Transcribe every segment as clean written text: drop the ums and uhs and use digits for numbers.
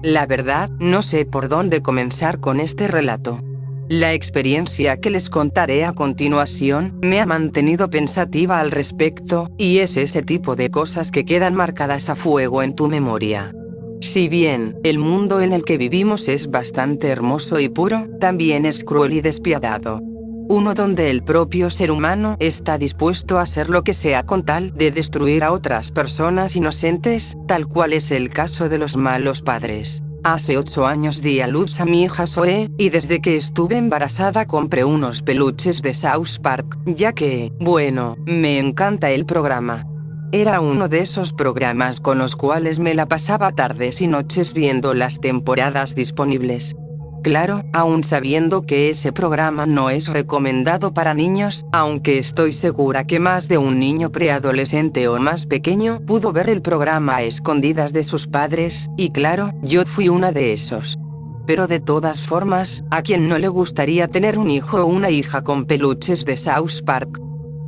La verdad, no sé por dónde comenzar con este relato. La experiencia que les contaré a continuación me ha mantenido pensativa al respecto, y es ese tipo de cosas que quedan marcadas a fuego en tu memoria. Si bien el mundo en el que vivimos es bastante hermoso y puro, también es cruel y despiadado. Uno donde el propio ser humano está dispuesto a hacer lo que sea con tal de destruir a otras personas inocentes, tal cual es el caso de los malos padres. Hace 8 años di a luz a mi hija Zoe, y desde que estuve embarazada compré unos peluches de South Park, ya que, bueno, me encanta el programa. Era uno de esos programas con los cuales me la pasaba tardes y noches viendo las temporadas disponibles. Claro, aún sabiendo que ese programa no es recomendado para niños, aunque estoy segura que más de un niño preadolescente o más pequeño pudo ver el programa a escondidas de sus padres, y claro, yo fui una de esos. Pero de todas formas, ¿a quién no le gustaría tener un hijo o una hija con peluches de South Park?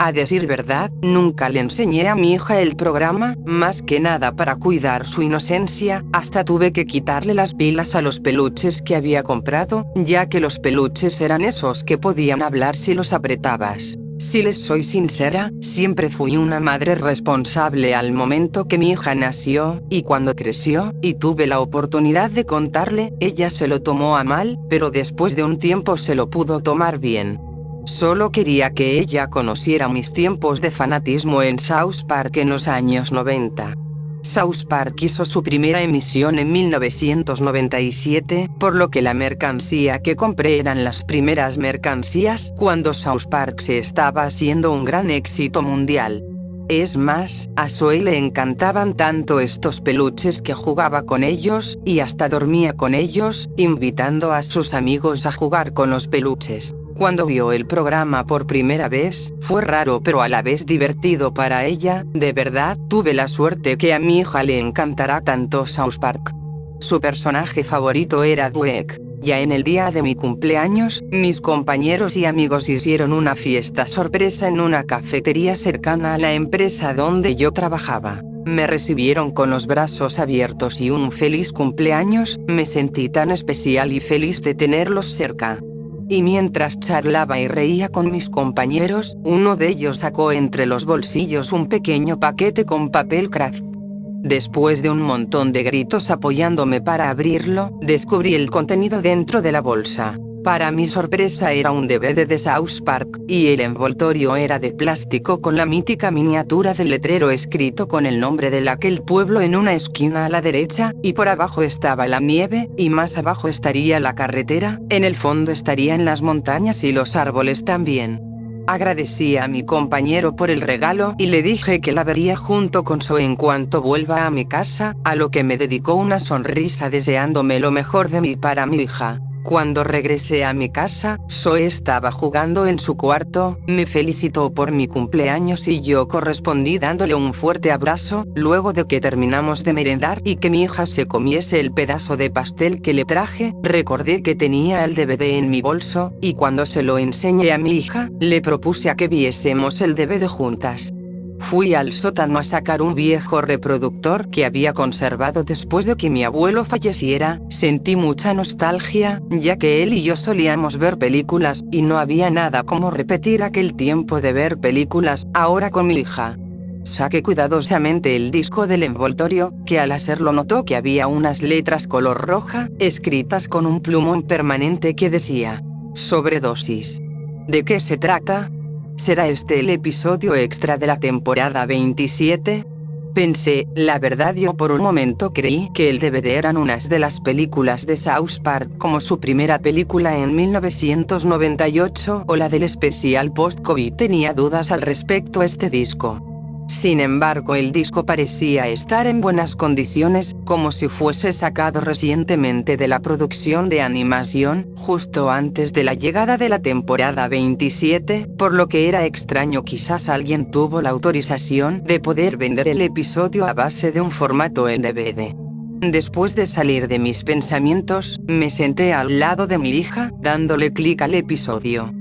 A decir verdad, nunca le enseñé a mi hija el programa, más que nada para cuidar su inocencia, hasta tuve que quitarle las pilas a los peluches que había comprado, ya que los peluches eran esos que podían hablar si los apretabas. Si les soy sincera, siempre fui una madre responsable al momento que mi hija nació, y cuando creció, y tuve la oportunidad de contarle, ella se lo tomó a mal, pero después de un tiempo se lo pudo tomar bien. Solo quería que ella conociera mis tiempos de fanatismo en South Park en los años 90. South Park hizo su primera emisión en 1997, por lo que la mercancía que compré eran las primeras mercancías cuando South Park se estaba haciendo un gran éxito mundial. Es más, a Zoe le encantaban tanto estos peluches que jugaba con ellos, y hasta dormía con ellos, invitando a sus amigos a jugar con los peluches. Cuando vio el programa por primera vez, fue raro pero a la vez divertido para ella. De verdad, tuve la suerte que a mi hija le encantará tanto South Park. Su personaje favorito era Dweck. Ya en el día de mi cumpleaños, mis compañeros y amigos hicieron una fiesta sorpresa en una cafetería cercana a la empresa donde yo trabajaba. Me recibieron con los brazos abiertos y un feliz cumpleaños. Me sentí tan especial y feliz de tenerlos cerca. Y mientras charlaba y reía con mis compañeros, uno de ellos sacó entre los bolsillos un pequeño paquete con papel craft. Después de un montón de gritos apoyándome para abrirlo, descubrí el contenido dentro de la bolsa. Para mi sorpresa era un DVD de South Park, y el envoltorio era de plástico con la mítica miniatura del letrero escrito con el nombre de aquel pueblo en una esquina a la derecha, y por abajo estaba la nieve, y más abajo estaría la carretera, en el fondo estarían las montañas y los árboles también. Agradecí a mi compañero por el regalo y le dije que la vería junto con Zoe en cuanto vuelva a mi casa, a lo que me dedicó una sonrisa deseándome lo mejor de mí para mi hija. Cuando regresé a mi casa, Zoe estaba jugando en su cuarto, me felicitó por mi cumpleaños y yo correspondí dándole un fuerte abrazo. Luego de que terminamos de merendar y que mi hija se comiese el pedazo de pastel que le traje, recordé que tenía el DVD en mi bolso, y cuando se lo enseñé a mi hija, le propuse a que viésemos el DVD juntas. Fui al sótano a sacar un viejo reproductor que había conservado después de que mi abuelo falleciera. Sentí mucha nostalgia, ya que él y yo solíamos ver películas, y no había nada como repetir aquel tiempo de ver películas, ahora con mi hija. Saqué cuidadosamente el disco del envoltorio, que al hacerlo notó que había unas letras color roja, escritas con un plumón permanente que decía: sobredosis. ¿De qué se trata? ¿Será este el episodio extra de la temporada 27? Pensé, la verdad yo por un momento creí que el DVD eran unas de las películas de South Park como su primera película en 1998 o la del especial post-COVID. Tenía dudas al respecto a este disco. Sin embargo, el disco parecía estar en buenas condiciones, como si fuese sacado recientemente de la producción de animación, justo antes de la llegada de la temporada 27, por lo que era extraño. Quizás alguien tuvo la autorización de poder vender el episodio a base de un formato en DVD. Después de salir de mis pensamientos, me senté al lado de mi hija, dándole clic al episodio.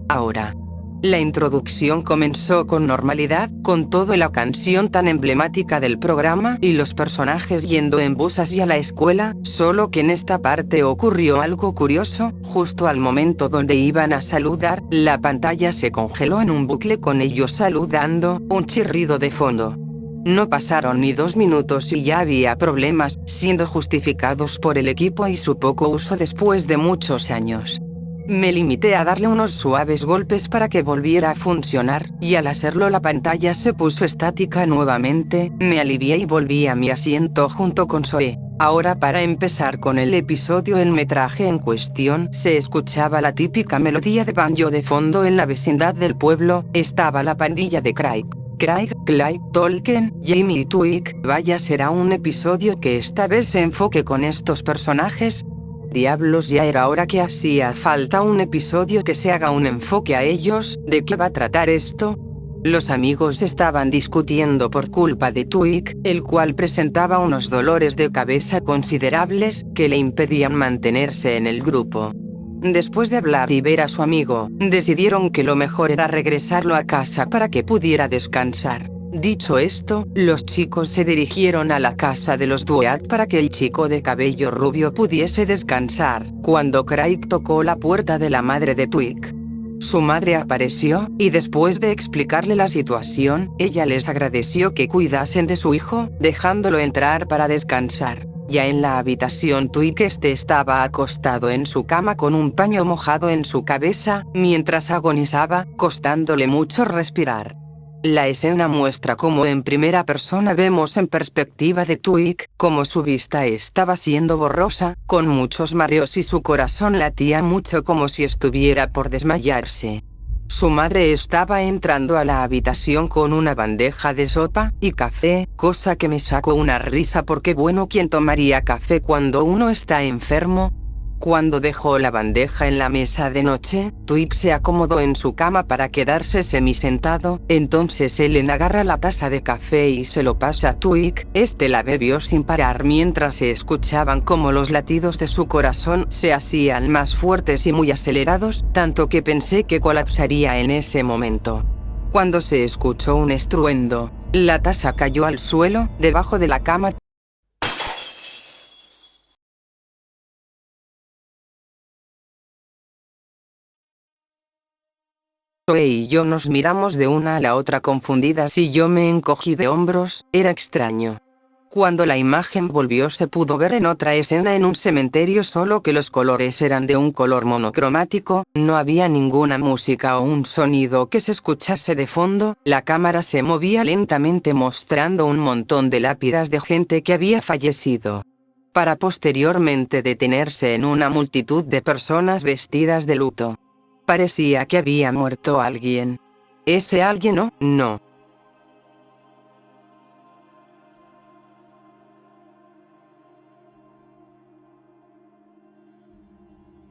Ahora. La introducción comenzó con normalidad, con toda la canción tan emblemática del programa y los personajes yendo en bus hacia la escuela, solo que en esta parte ocurrió algo curioso. Justo al momento donde iban a saludar, la pantalla se congeló en un bucle con ellos saludando, un chirrido de fondo. No pasaron ni 2 minutos y ya había problemas, siendo justificados por el equipo y su poco uso después de muchos años. Me limité a darle unos suaves golpes para que volviera a funcionar, y al hacerlo la pantalla se puso estática nuevamente. Me alivié y volví a mi asiento junto con Zoe. Ahora, para empezar con el episodio, el metraje en cuestión, se escuchaba la típica melodía de banjo de fondo en la vecindad del pueblo. Estaba la pandilla de Craig, Clyde, Tolkien, Jamie y Twig. Vaya, será un episodio que esta vez se enfoque con estos personajes. Diablos, ya era hora que hacía falta un episodio que se haga un enfoque a ellos. ¿De qué va a tratar esto? Los amigos estaban discutiendo por culpa de Twig, el cual presentaba unos dolores de cabeza considerables, que le impedían mantenerse en el grupo. Después de hablar y ver a su amigo, decidieron que lo mejor era regresarlo a casa para que pudiera descansar. Dicho esto, los chicos se dirigieron a la casa de los Duat para que el chico de cabello rubio pudiese descansar, cuando Craig tocó la puerta de la madre de Twig. Su madre apareció, y después de explicarle la situación, ella les agradeció que cuidasen de su hijo, dejándolo entrar para descansar. Ya en la habitación, Twig estaba acostado en su cama con un paño mojado en su cabeza, mientras agonizaba, costándole mucho respirar. La escena muestra cómo en primera persona vemos en perspectiva de Twig, cómo su vista estaba siendo borrosa, con muchos mareos y su corazón latía mucho como si estuviera por desmayarse. Su madre estaba entrando a la habitación con una bandeja de sopa y café, cosa que me sacó una risa porque bueno, ¿quién tomaría café cuando uno está enfermo? Cuando dejó la bandeja en la mesa de noche, Twig se acomodó en su cama para quedarse semisentado. Entonces Ellen agarra la taza de café y se lo pasa a Twig. La bebió sin parar mientras se escuchaban como los latidos de su corazón se hacían más fuertes y muy acelerados, tanto que pensé que colapsaría en ese momento. Cuando se escuchó un estruendo, la taza cayó al suelo, debajo de la cama. Zoe y yo nos miramos de una a la otra confundidas y yo me encogí de hombros. Era extraño. Cuando la imagen volvió se pudo ver en otra escena en un cementerio, solo que los colores eran de un color monocromático, no había ninguna música o un sonido que se escuchase de fondo. La cámara se movía lentamente mostrando un montón de lápidas de gente que había fallecido, para posteriormente detenerse en una multitud de personas vestidas de luto. Parecía que había muerto alguien. ¿Ese alguien no?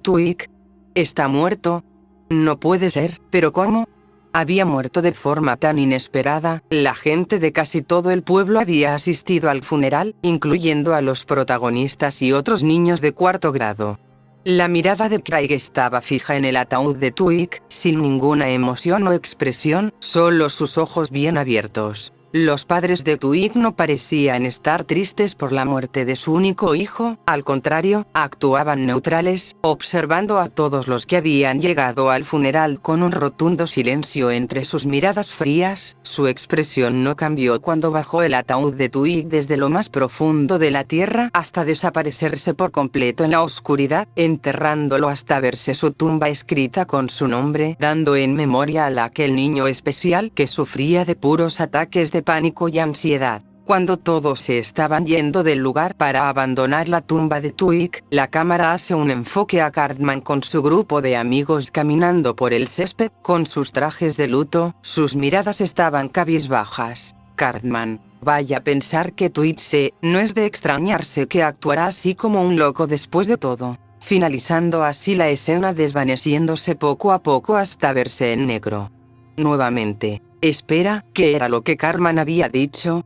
Twig está muerto. No puede ser, ¿pero cómo? Había muerto de forma tan inesperada. La gente de casi todo el pueblo había asistido al funeral, incluyendo a los protagonistas y otros niños de 4º grado. La mirada de Craig estaba fija en el ataúd de Twig, sin ninguna emoción o expresión, solo sus ojos bien abiertos. Los padres de Twig no parecían estar tristes por la muerte de su único hijo, al contrario, actuaban neutrales, observando a todos los que habían llegado al funeral con un rotundo silencio entre sus miradas frías. Su expresión no cambió cuando bajó el ataúd de Twig desde lo más profundo de la tierra hasta desaparecerse por completo en la oscuridad, enterrándolo hasta verse su tumba escrita con su nombre, dando en memoria a aquel niño especial que sufría de puros ataques de pánico y ansiedad. Cuando todos se estaban yendo del lugar para abandonar la tumba de Twig, la cámara hace un enfoque a Cartman con su grupo de amigos caminando por el césped, con sus trajes de luto. Sus miradas estaban cabizbajas. Cartman, vaya a pensar que Twig no es de extrañarse que actuará así como un loco después de todo. Finalizando así la escena, desvaneciéndose poco a poco hasta verse en negro. Nuevamente. Espera, ¿qué era lo que Cartman había dicho?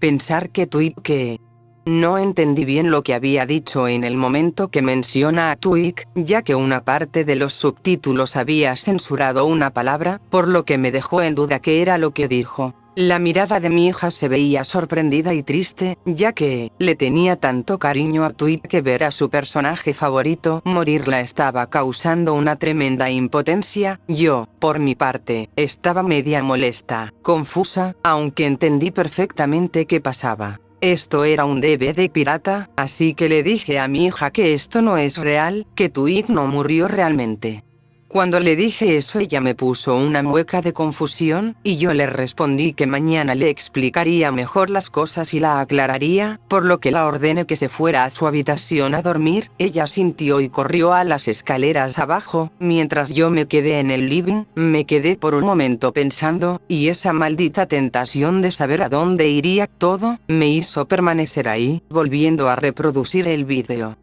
pensar que Twig. No entendí bien lo que había dicho en el momento que menciona a Twig, ya que una parte de los subtítulos había censurado una palabra, por lo que me dejó en duda qué era lo que dijo. La mirada de mi hija se veía sorprendida y triste, ya que le tenía tanto cariño a Twig que ver a su personaje favorito morir la estaba causando una tremenda impotencia. Yo, por mi parte, estaba media molesta, confusa, aunque entendí perfectamente qué pasaba. Esto era un DVD pirata, así que le dije a mi hija que esto no es real, que Twig no murió realmente. Cuando le dije eso ella me puso una mueca de confusión, y yo le respondí que mañana le explicaría mejor las cosas y la aclararía, por lo que la ordené que se fuera a su habitación a dormir. Ella sintió y corrió a las escaleras abajo, mientras yo me quedé en el living. Me quedé por un momento pensando, y esa maldita tentación de saber a dónde iría todo, me hizo permanecer ahí, volviendo a reproducir el vídeo.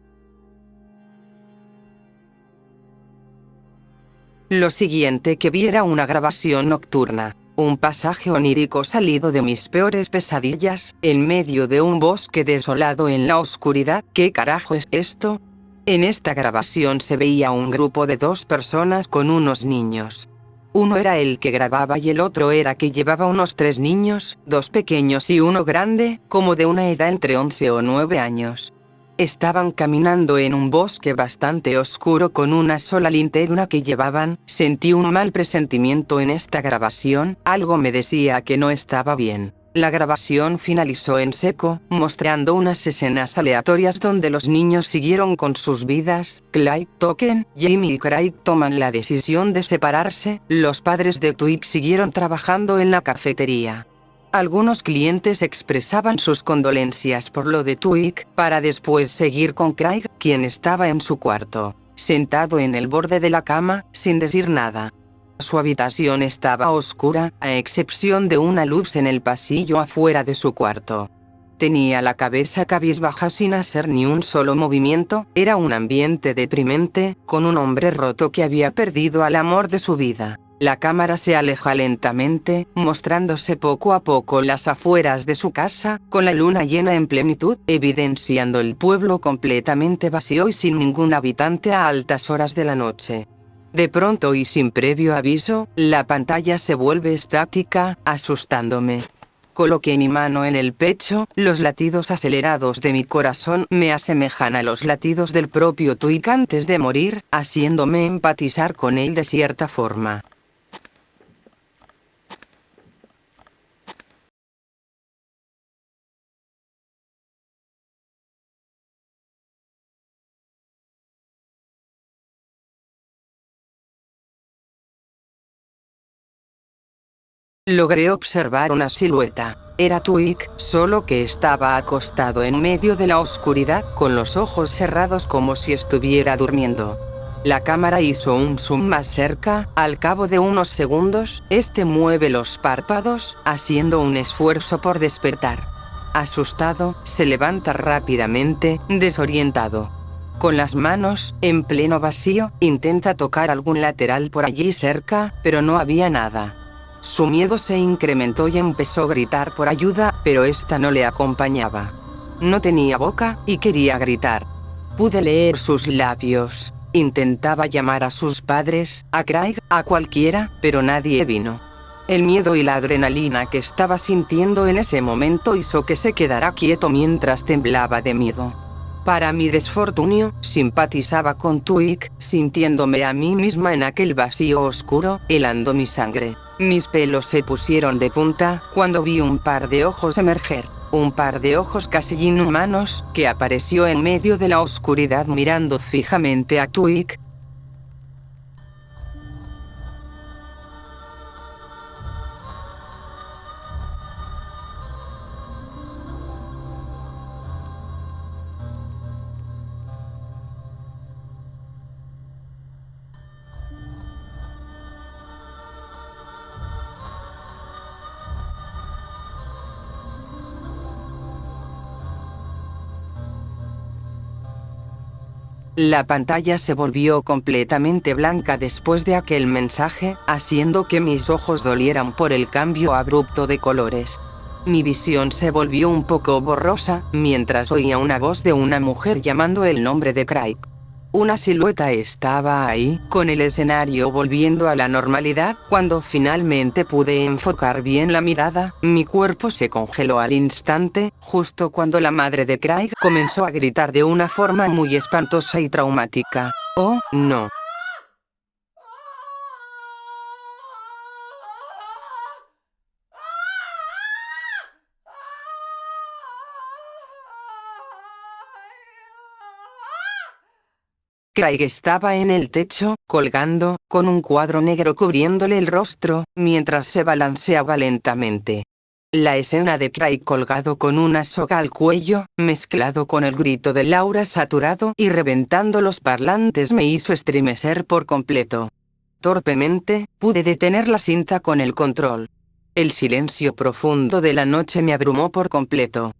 Lo siguiente que vi era una grabación nocturna, un pasaje onírico salido de mis peores pesadillas, en medio de un bosque desolado en la oscuridad. ¿Qué carajo es esto? En esta grabación se veía un grupo de 2 personas con unos niños. Uno era el que grababa y el otro era que llevaba unos 3 niños, 2 pequeños y uno grande, como de una edad entre 11 o 9 años. Estaban caminando en un bosque bastante oscuro con una sola linterna que llevaban. Sentí un mal presentimiento en esta grabación, algo me decía que no estaba bien. La grabación finalizó en seco, mostrando unas escenas aleatorias donde los niños siguieron con sus vidas. Clyde, Token, Jamie y Craig toman la decisión de separarse. Los padres de Twig siguieron trabajando en la cafetería. Algunos clientes expresaban sus condolencias por lo de Twig, para después seguir con Craig, quien estaba en su cuarto, sentado en el borde de la cama, sin decir nada. Su habitación estaba oscura, a excepción de una luz en el pasillo afuera de su cuarto. Tenía la cabeza cabizbaja sin hacer ni un solo movimiento. Era un ambiente deprimente, con un hombre roto que había perdido al amor de su vida. La cámara se aleja lentamente, mostrándose poco a poco las afueras de su casa, con la luna llena en plenitud, evidenciando el pueblo completamente vacío y sin ningún habitante a altas horas de la noche. De pronto y sin previo aviso, la pantalla se vuelve estática, asustándome. Coloqué mi mano en el pecho, los latidos acelerados de mi corazón me asemejan a los latidos del propio Twig antes de morir, haciéndome empatizar con él de cierta forma. Logré observar una silueta. Era Twig, solo que estaba acostado en medio de la oscuridad, con los ojos cerrados como si estuviera durmiendo. La cámara hizo un zoom más cerca. Al cabo de unos segundos, este mueve los párpados, haciendo un esfuerzo por despertar. Asustado, se levanta rápidamente, desorientado. Con las manos, en pleno vacío, intenta tocar algún lateral por allí cerca, pero no había nada. Su miedo se incrementó y empezó a gritar por ayuda, pero esta no le acompañaba. No tenía boca, y quería gritar. Pude leer sus labios. Intentaba llamar a sus padres, a Craig, a cualquiera, pero nadie vino. El miedo y la adrenalina que estaba sintiendo en ese momento hizo que se quedara quieto mientras temblaba de miedo. Para mi desfortunio, simpatizaba con Twig, sintiéndome a mí misma en aquel vacío oscuro, helando mi sangre. Mis pelos se pusieron de punta, cuando vi un par de ojos emerger. Un par de ojos casi inhumanos, que apareció en medio de la oscuridad mirando fijamente a Twig. La pantalla se volvió completamente blanca después de aquel mensaje, haciendo que mis ojos dolieran por el cambio abrupto de colores. Mi visión se volvió un poco borrosa, mientras oía una voz de una mujer llamando el nombre de Craig. Una silueta estaba ahí, con el escenario volviendo a la normalidad. Cuando finalmente pude enfocar bien la mirada, mi cuerpo se congeló al instante, justo cuando la madre de Craig comenzó a gritar de una forma muy espantosa y traumática. ¡Oh, no! Craig estaba en el techo, colgando, con un cuadro negro cubriéndole el rostro, mientras se balanceaba lentamente. La escena de Craig colgado con una soga al cuello, mezclado con el grito de Laura saturado y reventando los parlantes, me hizo estremecer por completo. Torpemente, pude detener la cinta con el control. El silencio profundo de la noche me abrumó por completo.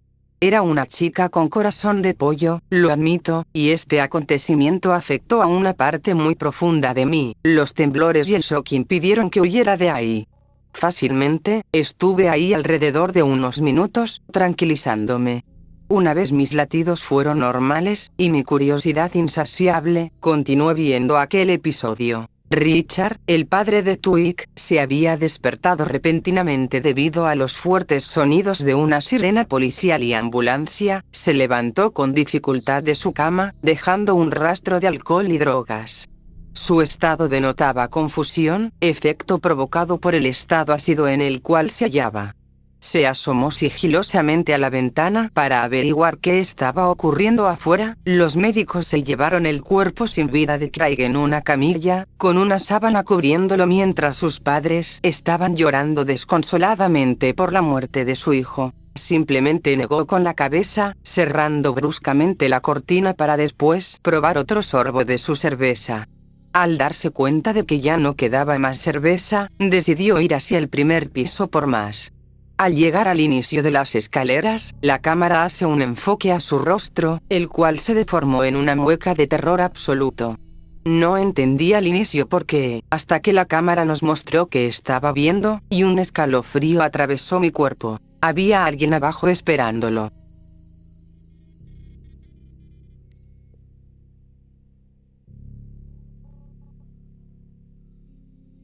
Era una chica con corazón de pollo, lo admito, y este acontecimiento afectó a una parte muy profunda de mí. Los temblores y el shock impidieron que huyera de ahí. Fácilmente, estuve ahí alrededor de unos minutos, tranquilizándome. Una vez mis latidos fueron normales, y mi curiosidad insaciable, continué viendo aquel episodio. Richard, el padre de Twig, se había despertado repentinamente debido a los fuertes sonidos de una sirena policial y ambulancia. Se levantó con dificultad de su cama, dejando un rastro de alcohol y drogas. Su estado denotaba confusión, efecto provocado por el estado ácido en el cual se hallaba. Se asomó sigilosamente a la ventana para averiguar qué estaba ocurriendo afuera. Los médicos se llevaron el cuerpo sin vida de Craig en una camilla, con una sábana cubriéndolo, mientras sus padres estaban llorando desconsoladamente por la muerte de su hijo. Simplemente negó con la cabeza, cerrando bruscamente la cortina para después probar otro sorbo de su cerveza. Al darse cuenta de que ya no quedaba más cerveza, decidió ir hacia el primer piso por más. Al llegar al inicio de las escaleras, la cámara hace un enfoque a su rostro, el cual se deformó en una mueca de terror absoluto. No entendí al inicio por qué, hasta que la cámara nos mostró que estaba viendo, y un escalofrío atravesó mi cuerpo. Había alguien abajo esperándolo.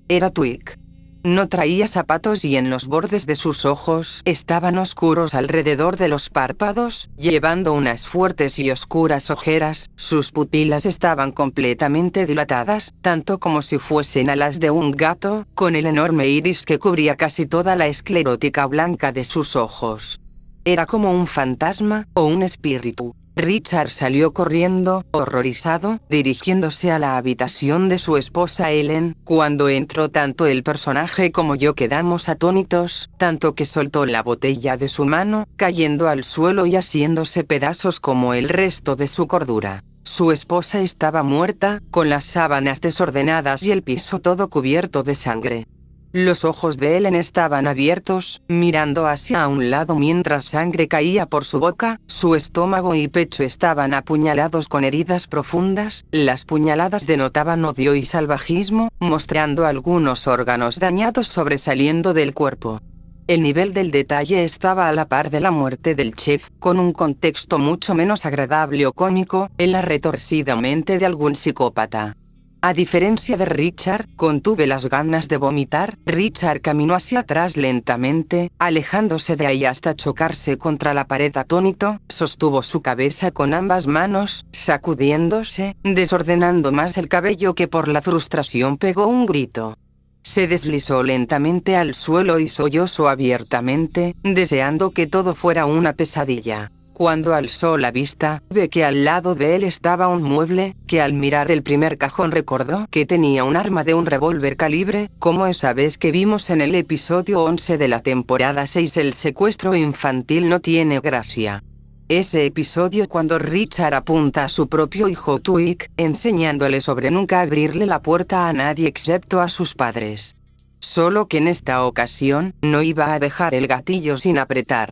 Era Twig. No traía zapatos y en los bordes de sus ojos estaban oscuros alrededor de los párpados, llevando unas fuertes y oscuras ojeras. Sus pupilas estaban completamente dilatadas, tanto como si fuesen alas de un gato, con el enorme iris que cubría casi toda la esclerótica blanca de sus ojos. Era como un fantasma o un espíritu. Richard salió corriendo, horrorizado, dirigiéndose a la habitación de su esposa Ellen. Cuando entró, tanto el personaje como yo quedamos atónitos, tanto que soltó la botella de su mano, cayendo al suelo y haciéndose pedazos como el resto de su cordura. Su esposa estaba muerta, con las sábanas desordenadas y el piso todo cubierto de sangre. Los ojos de Ellen estaban abiertos, mirando hacia un lado mientras sangre caía por su boca. Su estómago y pecho estaban apuñalados con heridas profundas. Las puñaladas denotaban odio y salvajismo, mostrando algunos órganos dañados sobresaliendo del cuerpo. El nivel del detalle estaba a la par de la muerte del chef, con un contexto mucho menos agradable o cómico, en la retorcida mente de algún psicópata. A diferencia de Richard, contuve las ganas de vomitar. Richard caminó hacia atrás lentamente, alejándose de ahí hasta chocarse contra la pared atónito. Sostuvo su cabeza con ambas manos, sacudiéndose, desordenando más el cabello que por la frustración pegó un grito. Se deslizó lentamente al suelo y sollozó abiertamente, deseando que todo fuera una pesadilla. Cuando alzó la vista, ve que al lado de él estaba un mueble, que al mirar el primer cajón recordó que tenía un arma de un revólver calibre, como esa vez que vimos en el episodio 11 de la temporada 6. El secuestro infantil no tiene gracia. Ese episodio cuando Richard apunta a su propio hijo Twig, enseñándole sobre nunca abrirle la puerta a nadie excepto a sus padres. Solo que en esta ocasión, no iba a dejar el gatillo sin apretar.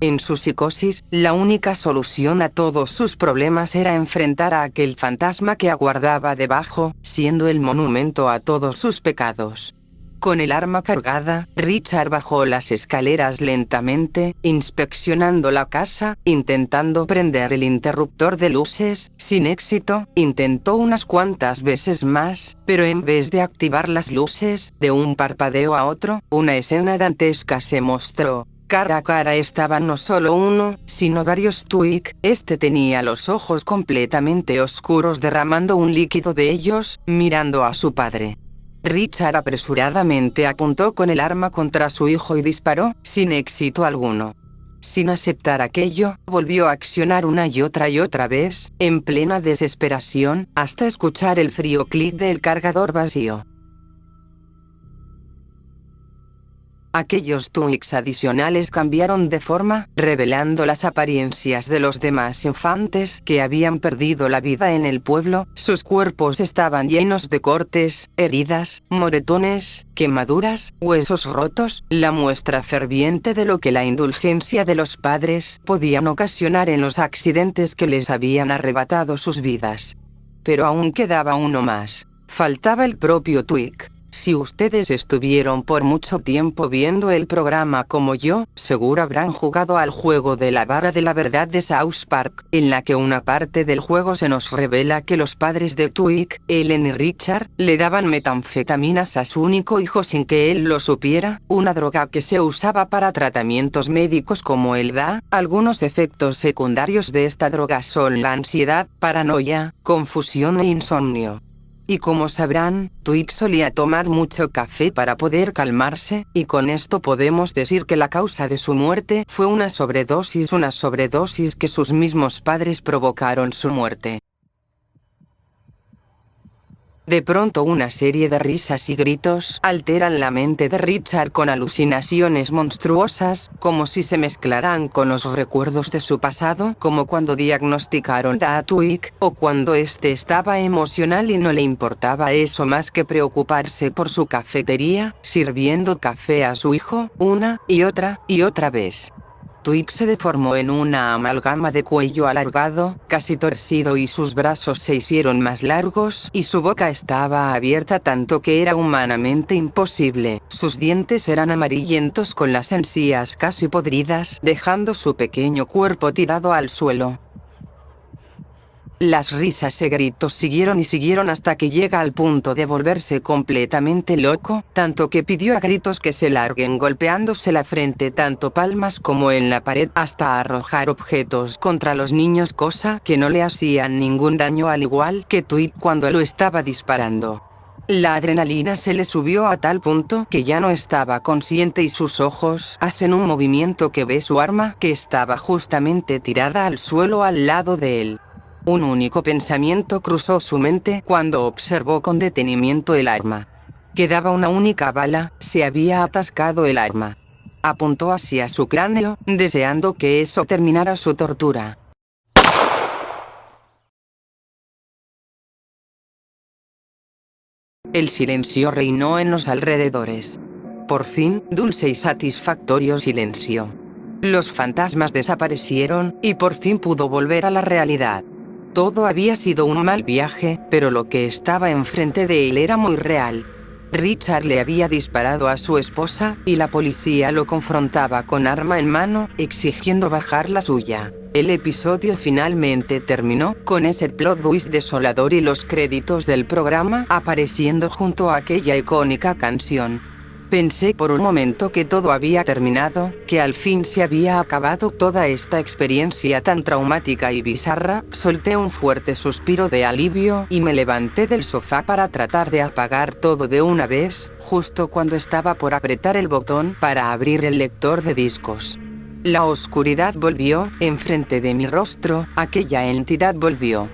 En su psicosis, la única solución a todos sus problemas era enfrentar a aquel fantasma que aguardaba debajo, siendo el monumento a todos sus pecados. Con el arma cargada, Richard bajó las escaleras lentamente, inspeccionando la casa, intentando prender el interruptor de luces, sin éxito. Intentó unas cuantas veces más, pero en vez de activar las luces, de un parpadeo a otro, una escena dantesca se mostró. Cara a cara estaban no solo uno, sino varios Twig. Este tenía los ojos completamente oscuros derramando un líquido de ellos, mirando a su padre. Richard apresuradamente apuntó con el arma contra su hijo y disparó, sin éxito alguno. Sin aceptar aquello, volvió a accionar una y otra vez, en plena desesperación, hasta escuchar el frío clic del cargador vacío. Aquellos Twigs adicionales cambiaron de forma, revelando las apariencias de los demás infantes que habían perdido la vida en el pueblo. Sus cuerpos estaban llenos de cortes, heridas, moretones, quemaduras, huesos rotos, la muestra ferviente de lo que la indulgencia de los padres podían ocasionar en los accidentes que les habían arrebatado sus vidas. Pero aún quedaba uno más. Faltaba el propio Twig. Si ustedes estuvieron por mucho tiempo viendo el programa como yo, seguro habrán jugado al juego de la vara de la verdad de South Park, en la que una parte del juego se nos revela que los padres de Twig, Ellen y Richard, le daban metanfetaminas a su único hijo sin que él lo supiera, una droga que se usaba para tratamientos médicos como el DA. Algunos efectos secundarios de esta droga son la ansiedad, paranoia, confusión e insomnio. Y como sabrán, Twig solía tomar mucho café para poder calmarse, y con esto podemos decir que la causa de su muerte fue una sobredosis que sus mismos padres provocaron su muerte. De pronto una serie de risas y gritos alteran la mente de Richard con alucinaciones monstruosas, como si se mezclaran con los recuerdos de su pasado, como cuando diagnosticaron a Twig, o cuando este estaba emocional y no le importaba eso más que preocuparse por su cafetería, sirviendo café a su hijo, una y otra vez. Twig se deformó en una amalgama de cuello alargado, casi torcido, y sus brazos se hicieron más largos y su boca estaba abierta tanto que era humanamente imposible. Sus dientes eran amarillentos con las encías casi podridas, dejando su pequeño cuerpo tirado al suelo. Las risas y gritos siguieron hasta que llega al punto de volverse completamente loco, tanto que pidió a gritos que se larguen golpeándose la frente tanto palmas como en la pared hasta arrojar objetos contra los niños, cosa que no le hacían ningún daño, al igual que Twig cuando lo estaba disparando. La adrenalina se le subió a tal punto que ya no estaba consciente y sus ojos hacen un movimiento que ve su arma, que estaba justamente tirada al suelo al lado de él. Un único pensamiento cruzó su mente cuando observó con detenimiento el arma. Quedaba una única bala, se había atascado el arma. Apuntó hacia su cráneo, deseando que eso terminara su tortura. El silencio reinó en los alrededores. Por fin, dulce y satisfactorio silencio. Los fantasmas desaparecieron, y por fin pudo volver a la realidad. Todo había sido un mal viaje, pero lo que estaba enfrente de él era muy real. Richard le había disparado a su esposa, y la policía lo confrontaba con arma en mano, exigiendo bajar la suya. El episodio finalmente terminó, con ese plot twist desolador y los créditos del programa apareciendo junto a aquella icónica canción. Pensé por un momento que todo había terminado, que al fin se había acabado toda esta experiencia tan traumática y bizarra. Solté un fuerte suspiro de alivio y me levanté del sofá para tratar de apagar todo de una vez, justo cuando estaba por apretar el botón para abrir el lector de discos. La oscuridad volvió, enfrente de mi rostro, aquella entidad volvió.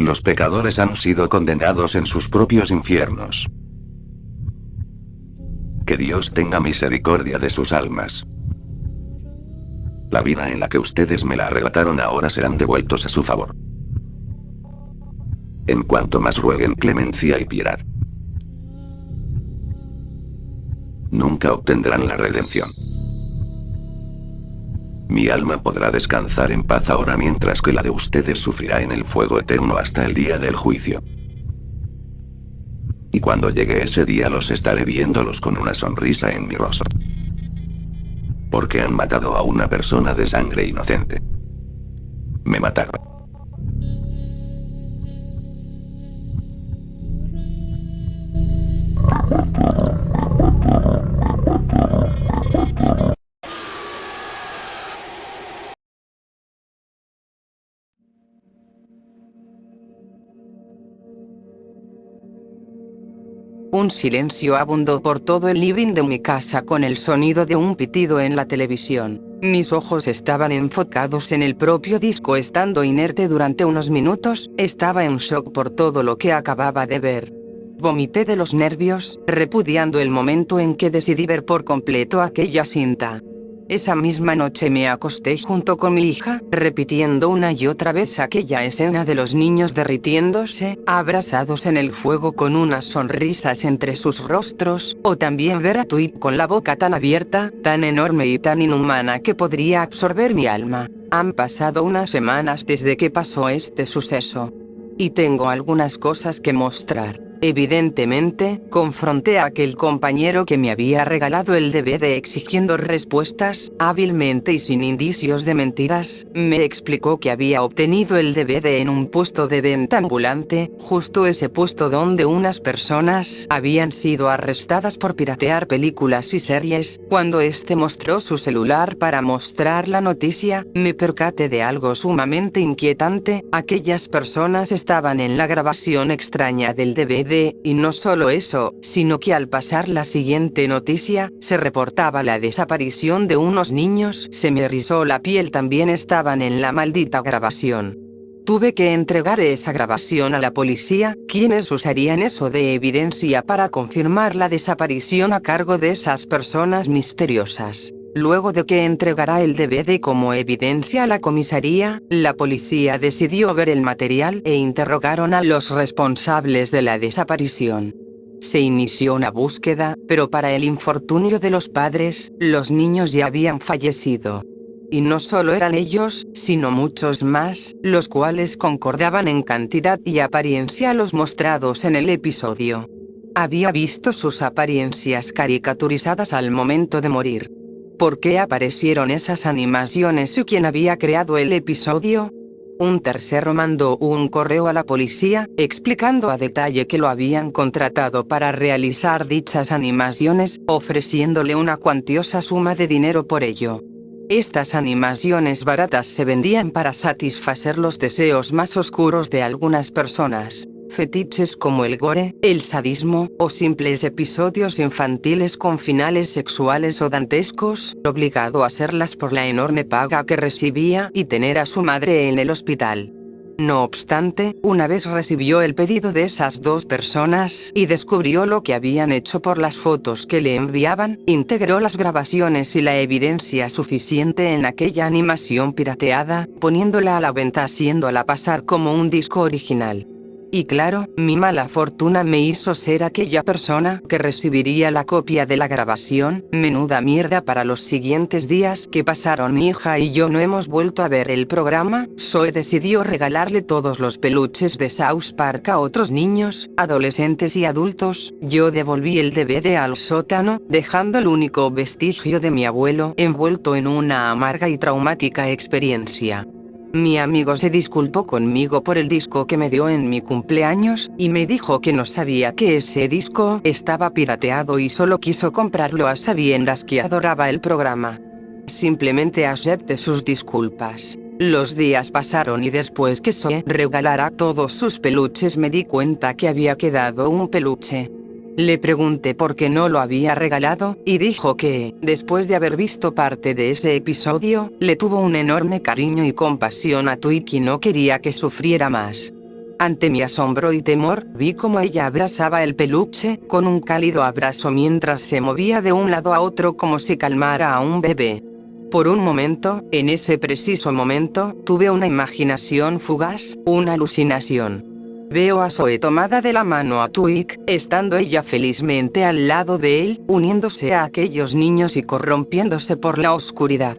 Los pecadores han sido condenados en sus propios infiernos. Que Dios tenga misericordia de sus almas. La vida en la que ustedes me la arrebataron ahora serán devueltos a su favor. En cuanto más rueguen clemencia y piedad. Nunca obtendrán la redención. Mi alma podrá descansar en paz ahora mientras que la de ustedes sufrirá en el fuego eterno hasta el día del juicio. Y cuando llegue ese día los estaré viéndolos con una sonrisa en mi rostro. Porque han matado a una persona de sangre inocente. Me mataron. Un silencio abundó por todo el living de mi casa con el sonido de un pitido en la televisión. Mis ojos estaban enfocados en el propio disco. Estando inerte durante unos minutos, estaba en shock por todo lo que acababa de ver. Vomité de los nervios, repudiando el momento en que decidí ver por completo aquella cinta. Esa misma noche me acosté junto con mi hija, repitiendo una y otra vez aquella escena de los niños derritiéndose, abrazados en el fuego con unas sonrisas entre sus rostros, o también ver a Tweet con la boca tan abierta, tan enorme y tan inhumana que podría absorber mi alma. Han pasado unas semanas desde que pasó este suceso. Y tengo algunas cosas que mostrar. Evidentemente, confronté a aquel compañero que me había regalado el DVD exigiendo respuestas, hábilmente y sin indicios de mentiras. Me explicó que había obtenido el DVD en un puesto de venta ambulante, justo ese puesto donde unas personas habían sido arrestadas por piratear películas y series. Cuando este mostró su celular para mostrar la noticia, me percaté de algo sumamente inquietante. Aquellas personas estaban en la grabación extraña del DVD. Y no solo eso, sino que al pasar la siguiente noticia, se reportaba la desaparición de unos niños. Se me erizó la piel. También estaban en la maldita grabación. Tuve que entregar esa grabación a la policía, quienes usarían eso de evidencia para confirmar la desaparición a cargo de esas personas misteriosas. Luego de que entregara el DVD como evidencia a la comisaría, la policía decidió ver el material e interrogaron a los responsables de la desaparición. Se inició una búsqueda, pero para el infortunio de los padres, los niños ya habían fallecido. Y no solo eran ellos, sino muchos más, los cuales concordaban en cantidad y apariencia a los mostrados en el episodio. Había visto sus apariencias caricaturizadas al momento de morir. ¿Por qué aparecieron esas animaciones y quién había creado el episodio? Un tercero mandó un correo a la policía, explicando a detalle que lo habían contratado para realizar dichas animaciones, ofreciéndole una cuantiosa suma de dinero por ello. Estas animaciones baratas se vendían para satisfacer los deseos más oscuros de algunas personas. Fetiches como el gore, el sadismo, o simples episodios infantiles con finales sexuales o dantescos, obligado a hacerlas por la enorme paga que recibía y tener a su madre en el hospital. No obstante, una vez recibió el pedido de esas dos personas y descubrió lo que habían hecho por las fotos que le enviaban, integró las grabaciones y la evidencia suficiente en aquella animación pirateada, poniéndola a la venta haciéndola pasar como un disco original. Y claro, mi mala fortuna me hizo ser aquella persona que recibiría la copia de la grabación. Menuda mierda para los siguientes días que pasaron. Mi hija y yo no hemos vuelto a ver el programa. Zoe decidió regalarle todos los peluches de South Park a otros niños, adolescentes y adultos. Yo devolví el DVD al sótano, dejando el único vestigio de mi abuelo envuelto en una amarga y traumática experiencia. Mi amigo se disculpó conmigo por el disco que me dio en mi cumpleaños, y me dijo que no sabía que ese disco estaba pirateado y solo quiso comprarlo a sabiendas que adoraba el programa. Simplemente acepté sus disculpas. Los días pasaron y después que Zoe regalara todos sus peluches me di cuenta que había quedado un peluche. Le pregunté por qué no lo había regalado, y dijo que, después de haber visto parte de ese episodio, le tuvo un enorme cariño y compasión a Tweet y no quería que sufriera más. Ante mi asombro y temor, vi cómo ella abrazaba el peluche, con un cálido abrazo mientras se movía de un lado a otro como si calmara a un bebé. Por un momento, en ese preciso momento, tuve una imaginación fugaz, una alucinación. Veo a Zoe tomada de la mano a Twig, estando ella felizmente al lado de él, uniéndose a aquellos niños y corrompiéndose por la oscuridad.